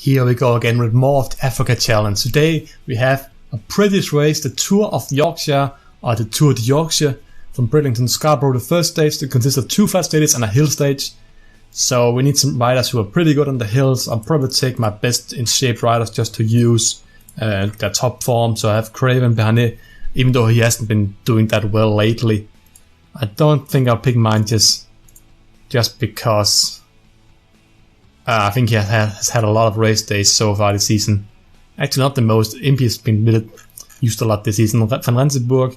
Here we go again with more of the Africa Challenge. Today we have a British race, the Tour of Yorkshire, or the Tour de Yorkshire, from Bridlington to Scarborough. The first stage that consists of 2 flat stages and a hill stage. So we need some riders who are pretty good on the hills. I'll probably take my best in shape riders just to use their top form. So I have Craven behind it, even though he hasn't been doing that well lately. I don't think I'll pick mine just because I think he has had a lot of race days so far this season. Actually not the most. Impy has been used a lot this season. Van Rensburg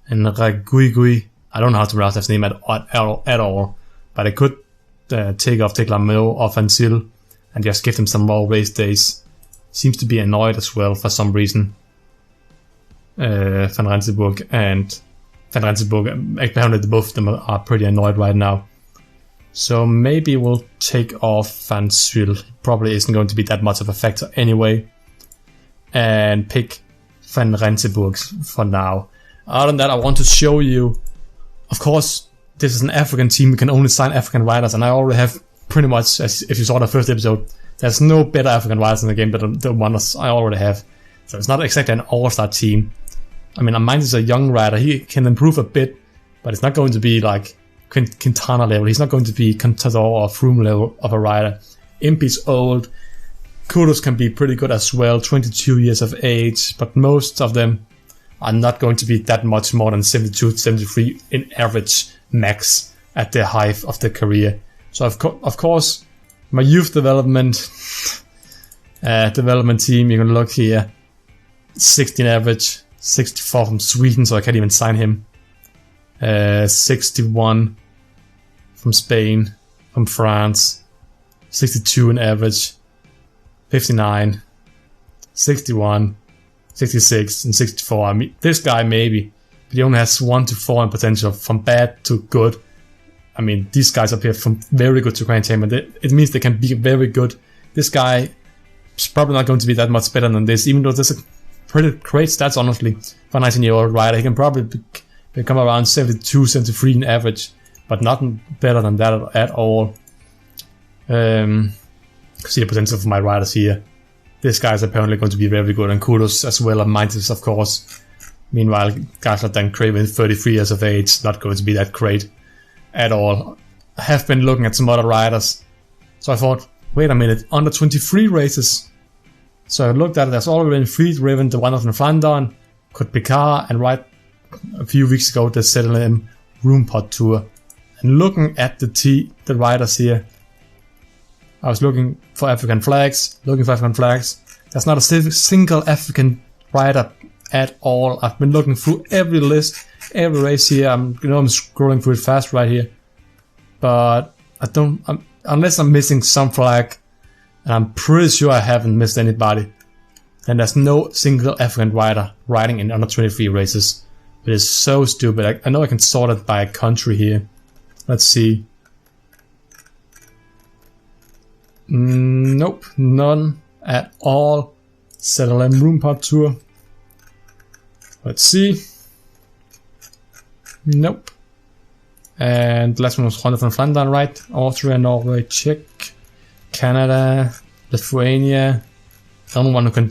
and Raguigui. I don't know how to pronounce his name at all. But I could take off Teclameo or Fansil and just give them some more race days. Seems to be annoyed as well for some reason. Van Rensburg and Van Rensburg, apparently both of them are pretty annoyed right now. So maybe we'll take off Van Zyl. Probably isn't going to be that much of a factor anyway. And pick Van Rensburg for now. Other than that, I want to show you, of course, this is an African team. We can only sign African riders, and I already have pretty much, as if you saw the first episode, there's no better African riders in the game than the ones I already have. So it's not exactly an all-star team. I mean, mine is a young rider. He can improve a bit, but it's not going to be like Quintana level. He's not going to be Contador or Froome level of a rider. Impy's old. Kudos can be pretty good as well, 22 years of age, but most of them are not going to be that much more than 72, 73 in average max at the height of their career. So of course, my youth development team, you can look here, 16 average, 64 from Sweden, so I can't even sign him. 61 from Spain, from France, 62 in average, 59, 61, 66, and 64. I mean, this guy maybe, but he only has 1 to 4 in potential, from bad to good. I mean, these guys up here from very good to Grand Champion. It means they can be very good. This guy is probably not going to be that much better than this, even though there's a pretty great stats, honestly, for a 19-year-old rider. He can probably become around 72, 73 in average, but nothing better than that at all. See the potential of my riders here. This guy is apparently going to be very good, and kudos as well, and Mintis, of course. Meanwhile, guys like Dan Craven, 33 years of age, not going to be that great at all. I have been looking at some other riders, so I thought, wait a minute, under 23 races. So I looked at it, there's already been 3 driven, the one of Flandern, Côte Picard, and right a few weeks ago the ZLM Roompot Tour. And looking at the riders here, I was looking for African flags. There's not a single African rider at all. I've been looking through every list, every race here. I'm scrolling through it fast right here, but unless I'm missing some flag, and I'm pretty sure I haven't missed anybody, then there's no single African rider riding in under 23 races. It is so stupid. I know I can sort it by country here. Let's see. Nope, none at all. ZLM Roompot Tour. Let's see. Nope. And last one was Ronde van Vlaanderen, right? Austria, Norway, Czech, Canada, Lithuania. The only one who can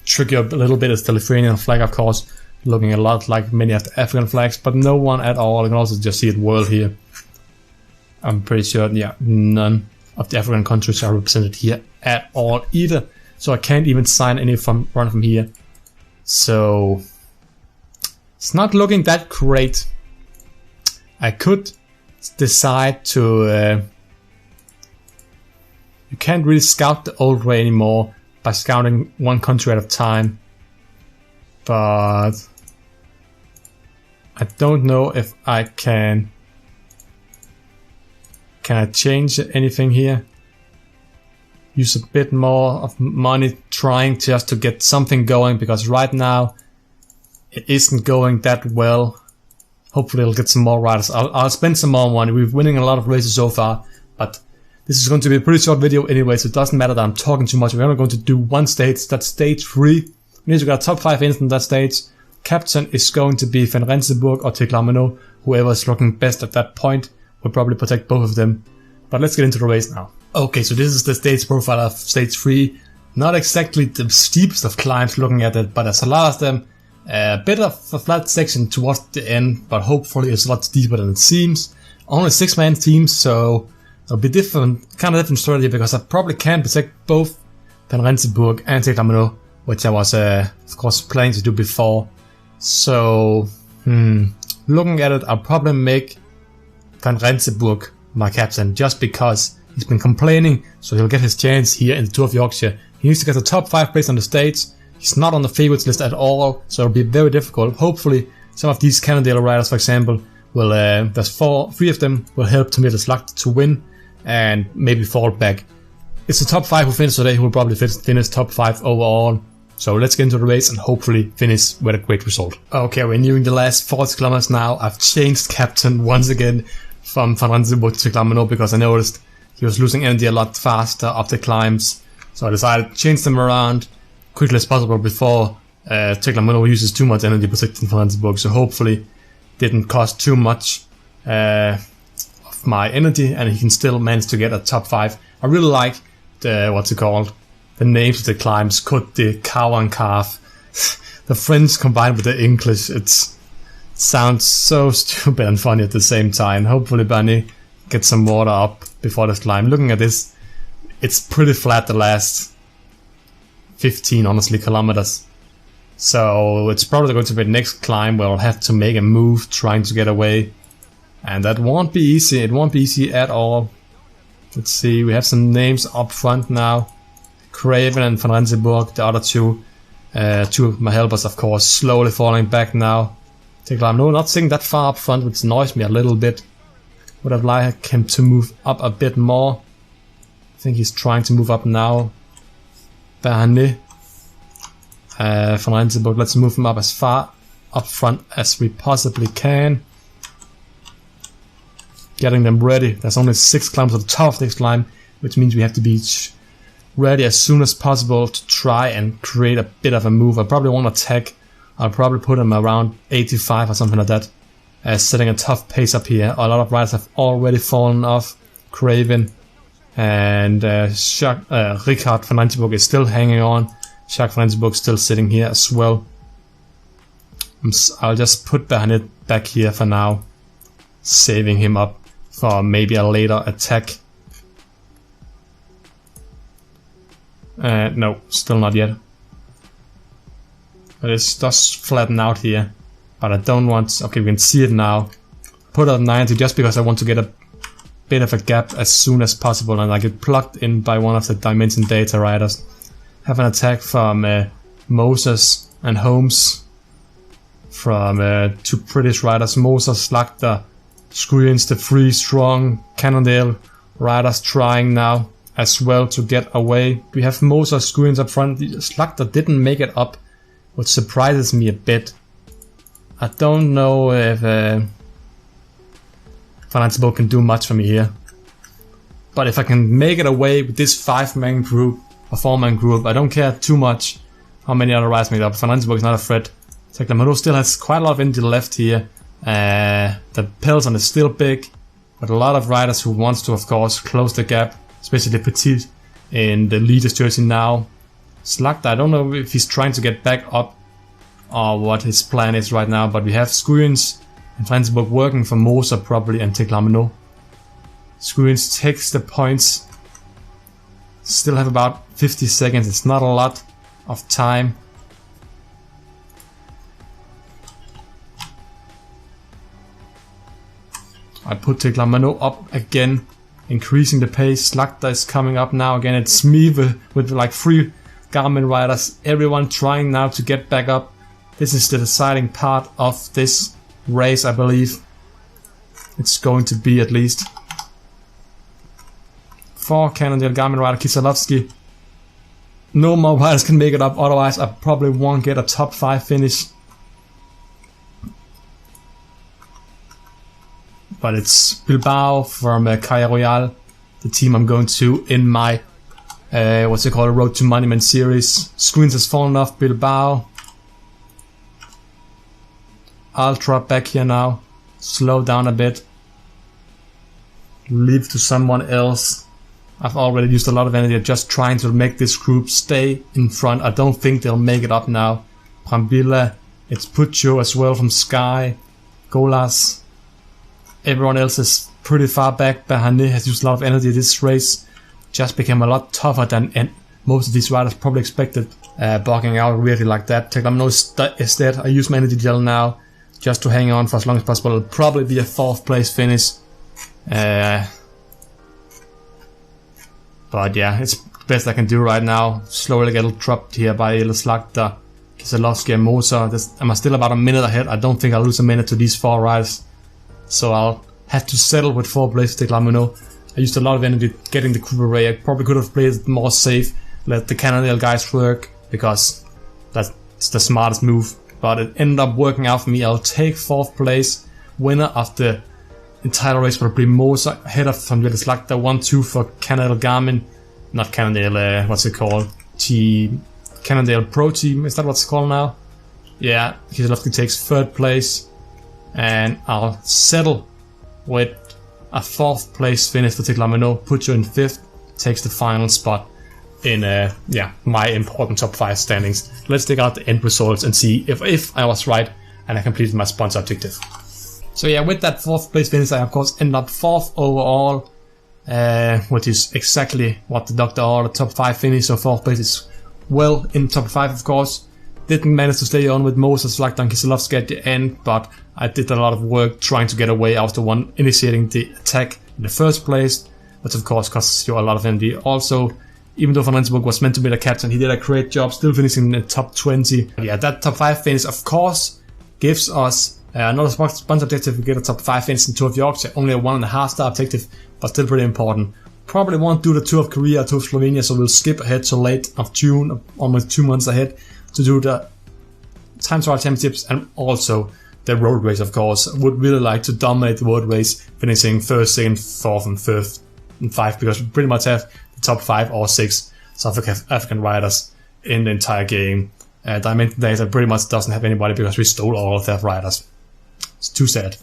trick you a little bit is the Lithuanian flag, of course. Looking a lot like many of the African flags, but no one at all. You can also just see it world here. I'm pretty sure, yeah, none of the African countries are represented here at all either. So I can't even sign any run from here. So it's not looking that great. I could decide to... you can't really scout the old way anymore by scouting one country at a time. But I don't know if I can... Can I change anything here? Use a bit more of money trying just to get something going, because right now it isn't going that well. Hopefully I'll get some more riders. I'll spend some more money. We're winning a lot of races so far, but this is going to be a pretty short video anyway, so it doesn't matter that I'm talking too much. We're only going to do one stage. That's stage 3. Means we got top 5 in that stage. Captain is going to be Van Rensburg or Teclameo. Whoever is looking best at that point will probably protect both of them. But let's get into the race now. Okay, so this is the stage profile of stage 3. Not exactly the steepest of climbs looking at it, but there's a lot of them. A bit of a flat section towards the end, but hopefully it's a lot deeper than it seems. Only 6-man teams, so it'll be kind of different strategy, because I probably can protect both Van Rensenburg and Tekla Mano, which I was of course planning to do before. So looking at it, I'll probably make Van Rensenburg my captain, just because he's been complaining, so he'll get his chance here in the Tour of Yorkshire. He needs to get the top 5 place on the stage. He's not on the favorites list at all, so it'll be very difficult. Hopefully, some of these Cannondale riders, for example, will there's 3 of them will help to make the slug to win and maybe fall back. It's the top 5 who finish today who will probably finish top 5 overall. So let's get into the race and hopefully finish with a great result. Okay, we're nearing the last 40 kilometers now. I've changed captain once again from Van Rensenburg to Tekla Mano, because I noticed he was losing energy a lot faster up the climbs. So I decided to change them around quickly as possible before Tekla Mano uses too much energy protecting Van Rensenburg. So hopefully didn't cost too much of my energy, and he can still manage to get a top 5. I really like the the names of the climbs, Côte de Cow and Calf. The French combined with the English, it sounds so stupid and funny at the same time. Hopefully Barney gets some water up before this climb. Looking at this, it's pretty flat the last 15 kilometers. So it's probably going to be the next climb where I'll have to make a move trying to get away. And that won't be easy. It won't be easy at all. Let's see, we have some names up front now. Craven and Van Rensenburg, the other two of my helpers, of course, slowly falling back now. Tekla Mano not sitting that far up front, which annoys me a little bit. Would have liked him to move up a bit more. I think he's trying to move up now. Van Rensenburg, let's move him up as far up front as we possibly can. Getting them ready. There's only 6 climbs at the top of this climb, which means we have to be ready as soon as possible to try and create a bit of a move. I probably won't attack. I'll probably put him around 85 or something like that, setting a tough pace up here. A lot of riders have already fallen off. Craven and Richard Van Rensenburg is still hanging on. Jacques Van Rensenburg still sitting here as well. I'll just put Bernet back here for now, saving him up for maybe a later attack. No, still not yet. But it does flatten out here. But I don't want... Okay, we can see it now. Put it at 90 just because I want to get a bit of a gap as soon as possible, and I get plugged in by one of the Dimension Data riders. Have an attack from Moses and Holmes. From 2 British riders, Moses, Slagter, Screens, the 3 strong Cannondale riders trying now as well to get away. We have Moses, Screens up front. Slagter didn't make it up, which surprises me a bit. I don't know if Van Rensenburg can do much for me here. But if I can make it away with this 5-man group, a 4-man group, I don't care too much how many other riders make it up. Van Rensenburg is not a threat. Tekla Mano still has quite a lot of energy left here. The Pelson is still big, but a lot of riders who wants to, of course, close the gap, especially Petit in the leader's jersey now. Slagter, I don't know if he's trying to get back up or what his plan is right now, but we have Screens and Van Rensenburg working for Moser probably and Tekla Mano. Screens takes the points. Still have about 50 seconds, it's not a lot of time. I put Tekla Mano up again, increasing the pace. Slagter is coming up now again. It's me with like 3 Garmin riders. Everyone trying now to get back up. This is the deciding part of this race, I believe. It's going to be at least. 4 Cannondale Garmin rider, Kieselowski. No more riders can make it up, otherwise I probably won't get a top 5 finish. But it's Bilbao from Calle Royal, the team I'm going to in my Road to Monument series. Screens has fallen off Bilbao. I'll drop back here now, slow down a bit, leave to someone else. I've already used a lot of energy just trying to make this group stay in front. I don't think they'll make it up now. Brambilla, it's Puccio as well from Sky, Golas. Everyone else is pretty far back. Bahane has used a lot of energy. This race just became a lot tougher than most of these riders probably expected. Bogging out really like that. Teklamino is dead. I use my energy gel now just to hang on for as long as possible. It'll probably be a 4th place finish. But yeah, it's the best I can do right now. Slowly get dropped here by Slagta, Kieselowski and Moser. I'm still about a minute ahead. I don't think I'll lose a minute to these 4 riders. So I'll have to settle with 4th place Teklamino. I used a lot of energy getting the group array. I probably could have played it more safe. Let the Cannondale guys work, because that's the smartest move. But it ended up working out for me. I'll take 4th place. Winner of the entire race will be Moser, ahead of from Slagta. 1-2 for Cannondale Garmin. Not Cannondale, what's it called? Cannondale Pro Team, is that what's it called now? Yeah, Kieselowski takes 3rd place. And I'll settle with a 4th place finish for Teklamino. Puccio in 5th, takes the final spot in my important top 5 standings. Let's take out the end results and see if I was right and I completed my sponsor objective. So yeah, with that 4th place finish, I of course end up 4th overall, which is exactly what the Dr. Orr, the top 5 finish. So 4th place is well in top 5, of course. Didn't manage to stay on with Moses, Slagta and Kieselowski at the end, but I did a lot of work trying to get away. I was the one initiating the attack in the first place, which of course costs you a lot of energy. Also, even though Van Rensburg was meant to be the captain, he did a great job, still finishing in the top 20. But yeah, that top 5 finish, of course, gives us another sponsor objective. We get a top 5 finish in Tour of Yorkshire, only a 1.5 star objective, but still pretty important. Probably won't do the Tour of Korea or Tour of Slovenia, so we'll skip ahead to late of June, almost 2 months ahead, to do the Time Trial Championships and also the road race, of course. Would really like to dominate the road race, finishing 1st, 2nd, 4th and 5th and 5, because we pretty much have the top 5 or 6 South African riders in the entire game. Dimension Data pretty much doesn't have anybody because we stole all of their riders. It's too sad.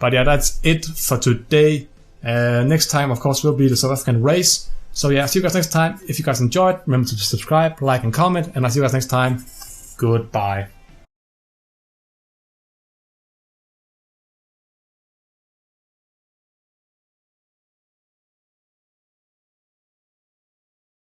But yeah, that's it for today. Next time, of course, will be the South African race. So yeah, see you guys next time. If you guys enjoyed, remember to subscribe, like and comment, and I'll see you guys next time. Goodbye.